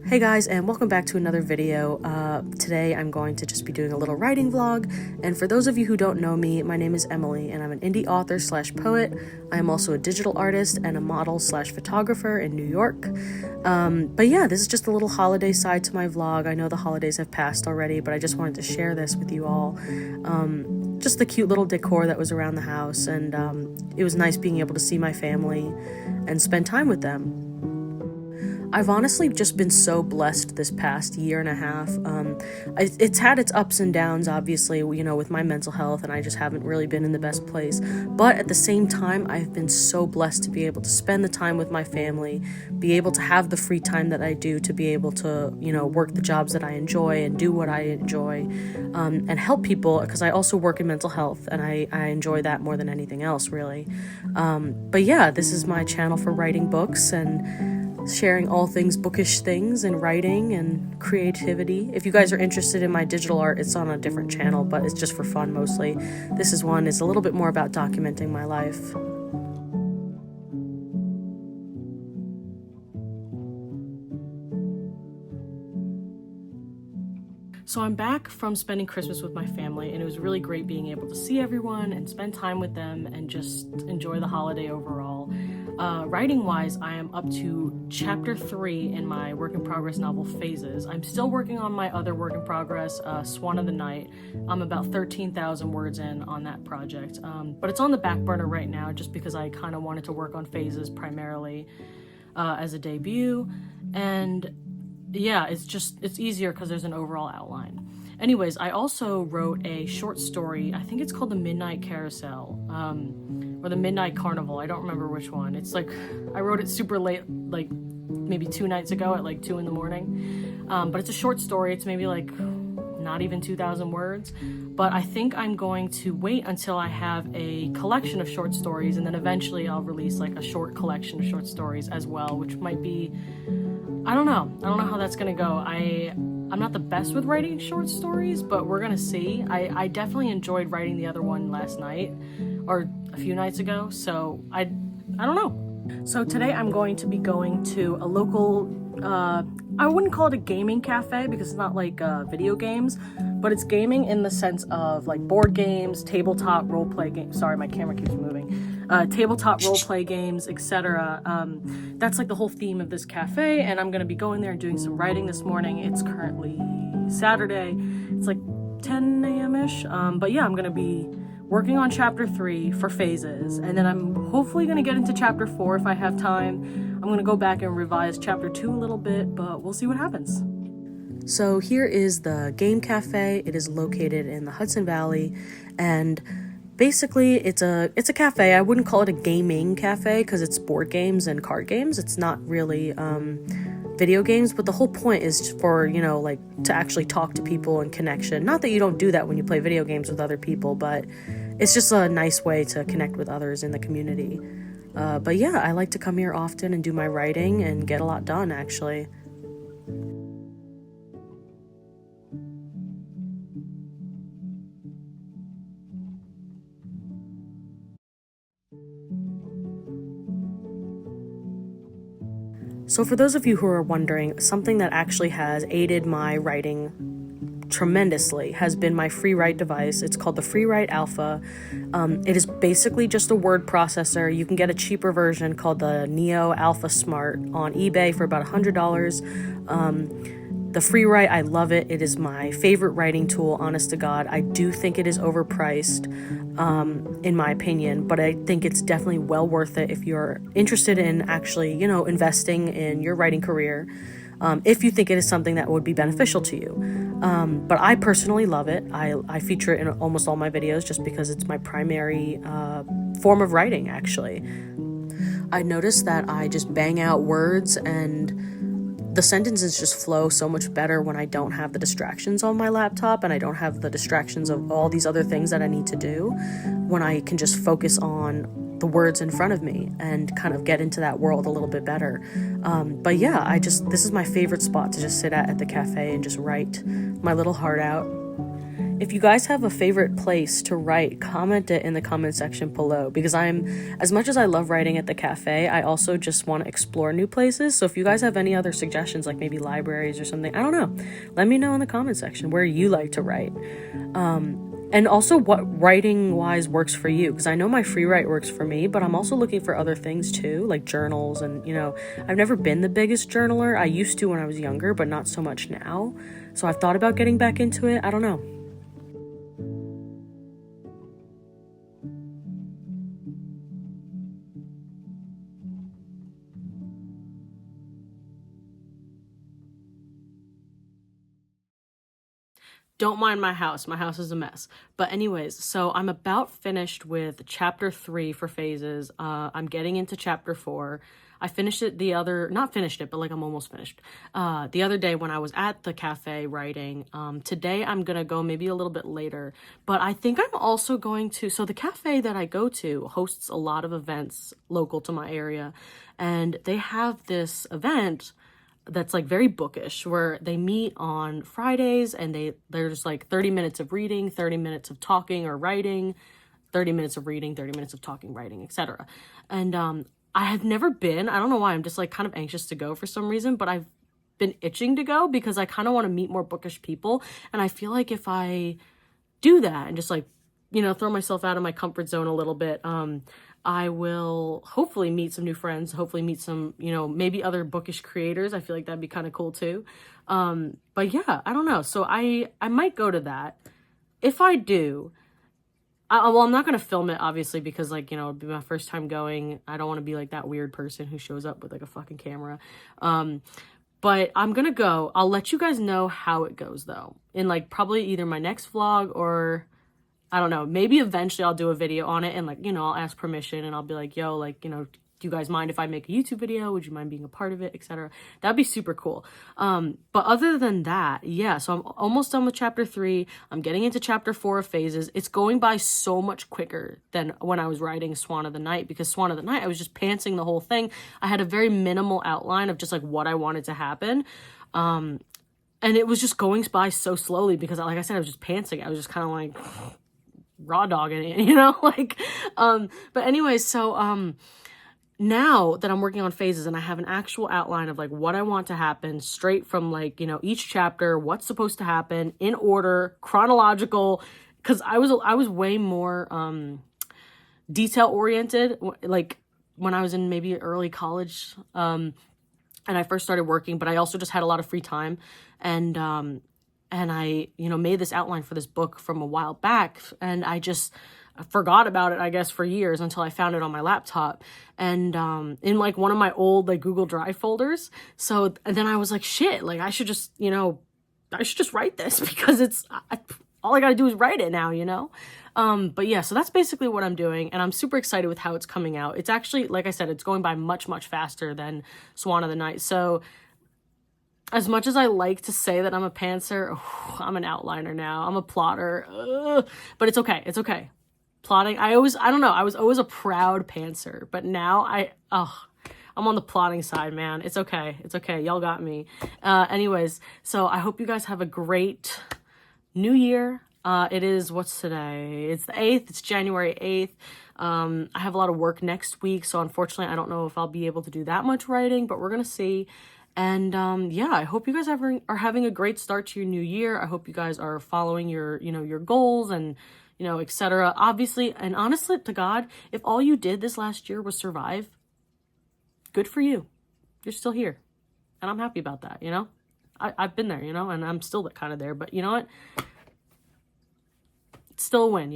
Hey guys, and welcome back to another video. Today I'm going to just be doing a little writing vlog, and for those of you who don't know me, my name is Emily and I'm an indie author slash poet. I am also a digital artist and a model slash photographer in New York. But yeah, this is just a little holiday side to my vlog. I know the holidays have passed already, but I just wanted to share this with you all. Just the cute little decor that was around the house, and it was nice being able to see my family and spend time with them. I've honestly just been so blessed this past year and a half. It's had its ups and downs, obviously, you know, with my mental health, and I just haven't really been in the best place. But at the same time, I've been so blessed to be able to spend the time with my family, be able to have the free time that I do, to be able to, you know, work the jobs that I enjoy and do what I enjoy, and help people, because I also work in mental health, and I enjoy that more than anything else, really. But yeah, this is my channel for writing books and sharing all things bookish things and writing and creativity. If you guys are interested in my digital art, it's on a different channel, but it's just for fun mostly. This is one, it's a little bit more about documenting my life. So I'm back from spending Christmas with my family, and it was really great being able to see everyone and spend time with them and just enjoy the holiday overall. Writing-wise, I am up to chapter 3 in my work-in-progress novel Phases. I'm still working on my other work-in-progress, Swan of the Night. I'm about 13,000 words in on that project, but it's on the back burner right now just because I kind of wanted to work on Phases primarily as a debut, and yeah, it's easier because there's an overall outline. Anyways, I also wrote a short story. I think it's called The Midnight Carousel, or The Midnight Carnival. I don't remember which one. It's like, I wrote it super late, like maybe 2 nights ago at like 2 in the morning. But it's a short story. It's maybe like not even 2,000 words. But I think I'm going to wait until I have a collection of short stories, and then eventually I'll release like a short collection of short stories as well, which might be, I don't know how that's gonna go. I'm not the best with writing short stories, but we're gonna see. I definitely enjoyed writing the other one last night, or a few nights ago, so I don't know. So today I'm going to be going to a local, I wouldn't call it a gaming cafe because it's not like video games, but it's gaming in the sense of like board games, tabletop role-play games. Sorry, my camera keeps moving. Tabletop role-play games, etc. That's like the whole theme of this cafe, and I'm gonna be going there and doing some writing this morning. It's currently Saturday. It's like 10 a.m.-ish. But yeah, I'm gonna be working on chapter 3 for Phases, and then I'm hopefully gonna get into chapter 4 if I have time. I'm gonna go back and revise chapter 2 a little bit, but we'll see what happens. So here is the game cafe. It is located in the Hudson Valley, and basically it's a cafe. I wouldn't call it a gaming cafe because it's board games and card games. It's not really video games, but the whole point is for, you know, like to actually talk to people and connection. Not that you don't do that when you play video games with other people, but it's just a nice way to connect with others in the community. But yeah, I like to come here often and do my writing and get a lot done, actually. So for those of you who are wondering, something that actually has aided my writing tremendously has been my FreeWrite device. It's called the FreeWrite Alpha. It is basically just a word processor. You can get a cheaper version called the Neo Alpha Smart on eBay for about $100. The FreeWrite, I love it. It is my favorite writing tool, honest to God. I do think it is overpriced, in my opinion, but I think it's definitely well worth it if you're interested in actually, you know, investing in your writing career, if you think it is something that would be beneficial to you. But I personally love it. I feature it in almost all my videos just because it's my primary form of writing, actually. I noticed that I just bang out words, and the sentences just flow so much better when I don't have the distractions on my laptop and I don't have the distractions of all these other things that I need to do, when I can just focus on the words in front of me and kind of get into that world a little bit better. But yeah, this is my favorite spot to just sit at the cafe and just write my little heart out. If you guys have a favorite place to write, comment it in the comment section below, because as much as I love writing at the cafe, I also just want to explore new places. So if you guys have any other suggestions, like maybe libraries or something, I don't know, let me know in the comment section where you like to write. And also what writing wise works for you, because I know my free write works for me, but I'm also looking for other things too, like journals. And I've never been the biggest journaler. I used to when I was younger, but not so much now. So I've thought about getting back into it. I don't know. Don't mind my house. My house is a mess. But anyways, so I'm about finished with chapter 3 for phases. I'm getting into chapter 4. I finished it not finished it, but like I'm almost finished. The other day when I was at the cafe writing. Today I'm going to go maybe a little bit later. But I think I'm also going to, so the cafe that I go to hosts a lot of events local to my area. And they have this event that's like very bookish, where they meet on Fridays and there's like 30 minutes of reading, 30 minutes of talking or writing, 30 minutes of reading, 30 minutes of talking, writing, etc. And I have never been. I don't know why. I'm just like kind of anxious to go for some reason, but I've been itching to go because I kind of want to meet more bookish people. And I feel like if I do that and just like, throw myself out of my comfort zone a little bit, I will hopefully meet some new friends, hopefully meet some, maybe other bookish creators. I feel like that'd be kind of cool too. But yeah, I don't know. So I might go to that. If I do, I'm not going to film it, obviously, because it'll be my first time going. I don't want to be like that weird person who shows up with like a fucking camera. But I'm going to go. I'll let you guys know how it goes though, in like probably either my next vlog or I don't know, maybe eventually I'll do a video on it and like, I'll ask permission and I'll be like, yo, like, do you guys mind if I make a YouTube video? Would you mind being a part of it, etc.? That'd be super cool. But other than that, yeah, so I'm almost done with chapter 3. I'm getting into chapter 4 of phases. It's going by so much quicker than when I was writing Swan of the Night, because Swan of the Night, I was just pantsing the whole thing. I had a very minimal outline of just like what I wanted to happen. And it was just going by so slowly because, like I said, I was just pantsing. I was just kind of like raw dogging it, but anyways, so now that I'm working on phases and I have an actual outline of like what I want to happen straight from like each chapter, what's supposed to happen in order, chronological, because I was way more detail oriented like when I was in maybe early college and I first started working, but I also just had a lot of free time and I, made this outline for this book from a while back, and I just forgot about it, I guess, for years until I found it on my laptop and in like one of my old like Google Drive folders. So and then I was like, shit, like I should just write this because all I got to do is write it now, But yeah, so that's basically what I'm doing, and I'm super excited with how it's coming out. It's actually, like I said, it's going by much, much faster than Swan of the Night. So as much as I like to say that I'm a pantser, I'm an outliner now. I'm a plotter. But it's okay. It's okay. Plotting, I don't know. I was always a proud pantser. But now I'm on the plotting side, man. It's okay. It's okay. Y'all got me. Anyways, so I hope you guys have a great new year. It is, what's today? It's the 8th. It's January 8th. I have a lot of work next week. So unfortunately, I don't know if I'll be able to do that much writing. But we're going to see. And yeah, I hope you guys are having a great start to your new year. I hope you guys are following your goals and, etc. Obviously, and honestly to God, if all you did this last year was survive, good for you. You're still here. And I'm happy about that, I've been there, and I'm still kind of there. But you know what? It's still a win,